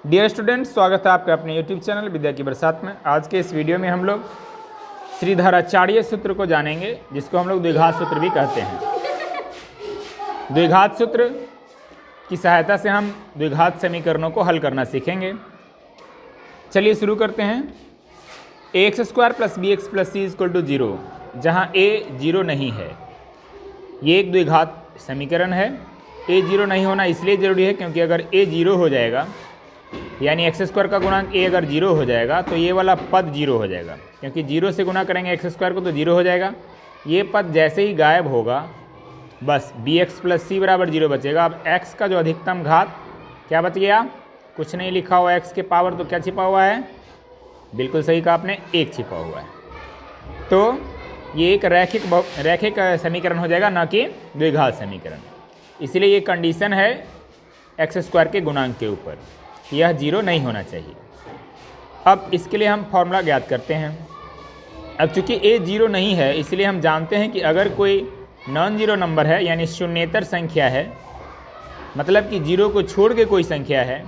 Dear students, स्वागत है आपका अपने यूट्यूब चैनल विद्या की बरसात में। आज के इस वीडियो में हम लोग श्रीधराचार्य सूत्र को जानेंगे, जिसको हम लोग द्विघात सूत्र भी कहते हैं। द्विघात सूत्र की सहायता से हम द्विघात समीकरणों को हल करना सीखेंगे। चलिए शुरू करते हैं। ax² + bx + c = 0, जहाँ a 0 नहीं है। ये एक द्विघात समीकरण है। a 0 नहीं होना इसलिए ज़रूरी है क्योंकि अगर a 0 हो जाएगा, यानी x² का गुणांक a अगर 0 हो जाएगा तो ये वाला पद 0 हो जाएगा, क्योंकि 0 से गुना करेंगे x² को तो 0 हो जाएगा। ये पद जैसे ही गायब होगा बस bx + c = 0 बचेगा। अब x का जो अधिकतम घात क्या बच गया? कुछ नहीं लिखा हुआ x के पावर, तो क्या छिपा हुआ है? बिल्कुल सही कहा आपने, 1 छिपा हुआ है। तो ये एक रैखिक समीकरण हो जाएगा, ना कि द्विघात समीकरण। इसलिए ये कंडीशन है x² के गुणांक के ऊपर, यह 0 नहीं होना चाहिए। अब इसके लिए हम फॉर्मूला ज्ञात करते हैं। अब चूंकि a 0 नहीं है, इसलिए हम जानते हैं कि अगर कोई नॉन जीरो नंबर है, यानी शून्येतर संख्या है, मतलब कि 0 को छोड़ के कोई संख्या है,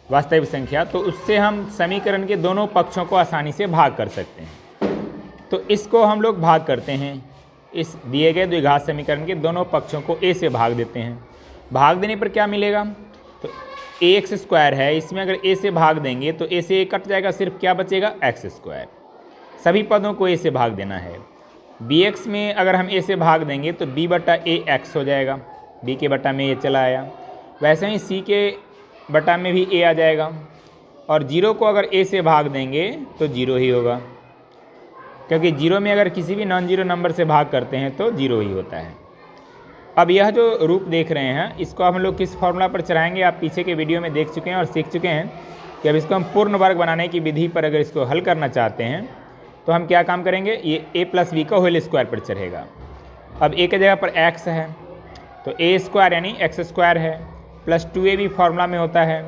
वास्तविक संख्या, तो उससे हम समीकरण के दोनों पक्षों को आसानी से भाग कर सकते हैं। तो इसको हम लोग भाग करते हैं। इस दिए गए द्विघात समीकरण के दोनों पक्षों को a से भाग देते हैं। भाग देने पर क्या मिलेगा? तो ax² है, इसमें अगर a से भाग देंगे तो a से a कट जाएगा, सिर्फ क्या बचेगा? x²। सभी पदों को a से भाग देना है। bx में अगर हम a से भाग देंगे तो b/a x हो जाएगा, b के बटा में a चला आया। वैसे ही c के बटा में भी a आ जाएगा, और 0 को अगर a से भाग देंगे तो 0 ही होगा, क्योंकि 0 में अगर किसी भी नॉन जीरो नंबर से भाग करते हैं तो 0 ही होता है। अब यह जो रूप देख रहे हैं, इसको हम लोग किस फॉर्मूला पर चलाएंगे, आप पीछे के वीडियो में देख चुके हैं और सीख चुके हैं कि अब इसको हम पूर्ण वर्ग बनाने की विधि पर अगर इसको हल करना चाहते हैं तो हम क्या काम करेंगे, ये a + b का होल स्क्वायर पर चढ़ेगा। अब a की जगह पर x है तो a² यानी x² है, प्लस 2a भी फार्मूला में होता है,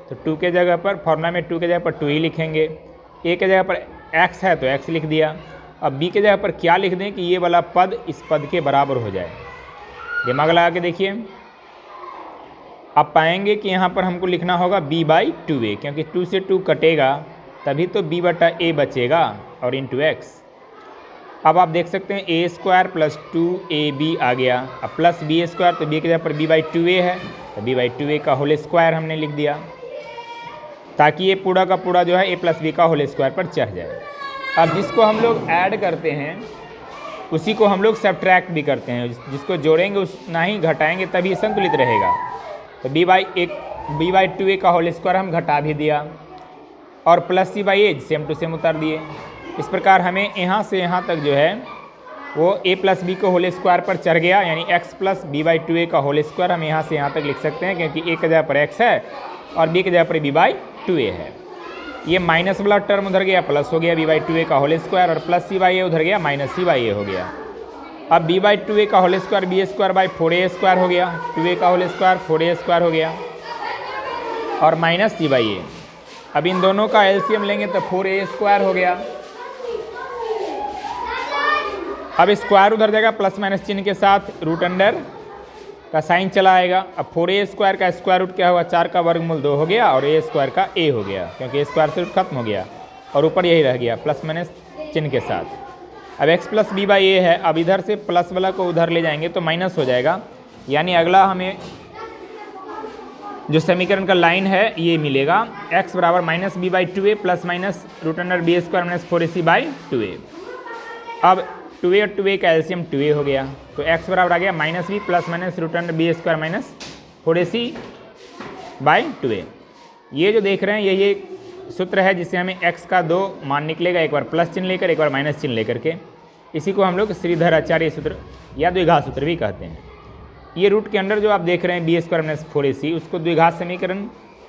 तो 2 के जगह पर फार्मूला में 2 के जगह पर 2 ही लिखेंगे। a के जगह पर x है तो x लिख दिया। अब b के जगह पर क्या लिख दें कि ये वाला पद इस पद के बराबर हो जाए? दिमाग लगा के देखिए। आप पाएंगे कि यहाँ पर हमको लिखना होगा b/2a, क्योंकि 2 से 2 कटेगा तभी तो b/a बचेगा और इंटू x। अब आप देख सकते हैं a² + 2ab आ गया। अब प्लस b² तो b की जगह पर b/2a है, तो b/2a का होल स्क्वायर हमने लिख दिया, ताकि ये पूरा का पूरा जो है a + b का होल स्क्वायर पर चढ़ जाए। अब जिसको हम लोग ऐड करते हैं उसी को हम लोग सब्ट्रैक्ट भी करते हैं। जिसको जोड़ेंगे उतना ही घटाएंगे, तभी संतुलित रहेगा। तो b/2a का होल स्क्वायर हम घटा भी दिया, और plus c/a same to same उतार दिए। इस प्रकार हमें यहाँ से यहाँ तक जो है वो a + b का होल स्क्वायर पर चढ़ गया, यानी x + b/2a का होल स्क्वायर हम यहाँ से यहाँ तक लिख सकते हैं, क्योंकि a की जगह पर x है और b की जगह पर b/2a है। ये माइनस वाला टर्म उधर गया, प्लस हो गया b/2a का होल स्क्वायर, और प्लस c/a उधर गया, माइनस c/a हो गया। अब b/2a का होल स्क्वायर b²/4a² हो गया, 2a का होल स्क्वायर 4a² हो गया, और माइनस c/a। अब इन दोनों का एलसीएम लेंगे तो 4a² हो गया। अब स्क्वायर उधर जाएगा, प्लस माइनस चिन्ह के साथ रूट अंडर का साइन चला आएगा। अब 4a² का स्क्वायर रूट क्या हुआ? 4 का वर्गमूल 2 हो गया, और a² का a हो गया, क्योंकि स्क्वायर से रूट खत्म हो गया और ऊपर यही रह गया प्लस माइनस चिन्ह के साथ। अब x + b/a है, अब इधर से प्लस वाला को उधर ले जाएंगे तो माइनस हो जाएगा, यानी अगला हमें जो समीकरण का लाइन है ये मिलेगा, x = -b/2a + -√b² - 4ac/2a। अब 2a और 2a का एलसीएम 2a हो गया, तो x बराबर आ गया -b + -√b² - 4ac/2a। ये जो देख रहे हैं यही एक सूत्र है जिससे हमें x का 2 मान निकलेगा, एक बार प्लस चिन्ह लेकर एक बार माइनस चिन्ह लेकर के। इसी को हम लोग श्रीधराचार्य सूत्र या द्विघात सूत्र भी कहते हैं। ये रूट के अंदर जो आप देख रहे हैं b² - 4ac, उसको द्विघात समीकरण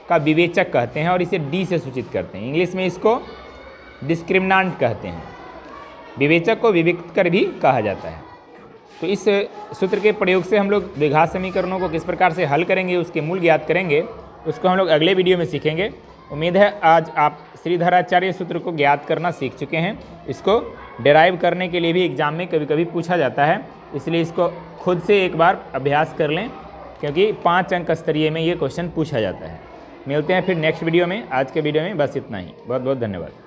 का विवेचक कहते हैं और इसे d से सूचित करते हैं। इंग्लिश में इसको डिस्क्रिमिनांट कहते हैं। विवेचक को विविक्त कर भी कहा जाता है। तो इस सूत्र के प्रयोग से हम लोग द्विघात समीकरणों को किस प्रकार से हल करेंगे, उसके मूल ज्ञात करेंगे, उसको हम लोग अगले वीडियो में सीखेंगे। उम्मीद है आज आप श्रीधराचार्य सूत्र को ज्ञात करना सीख चुके हैं। इसको डेराइव करने के लिए भी एग्जाम में कभी कभी पूछा जाता है, इसलिए इसको खुद से एक बार अभ्यास कर लें, क्योंकि 5 अंक स्तरीय में ये क्वेश्चन पूछा जाता है। मिलते हैं फिर नेक्स्ट वीडियो में। आज के वीडियो में बस इतना ही। बहुत बहुत धन्यवाद।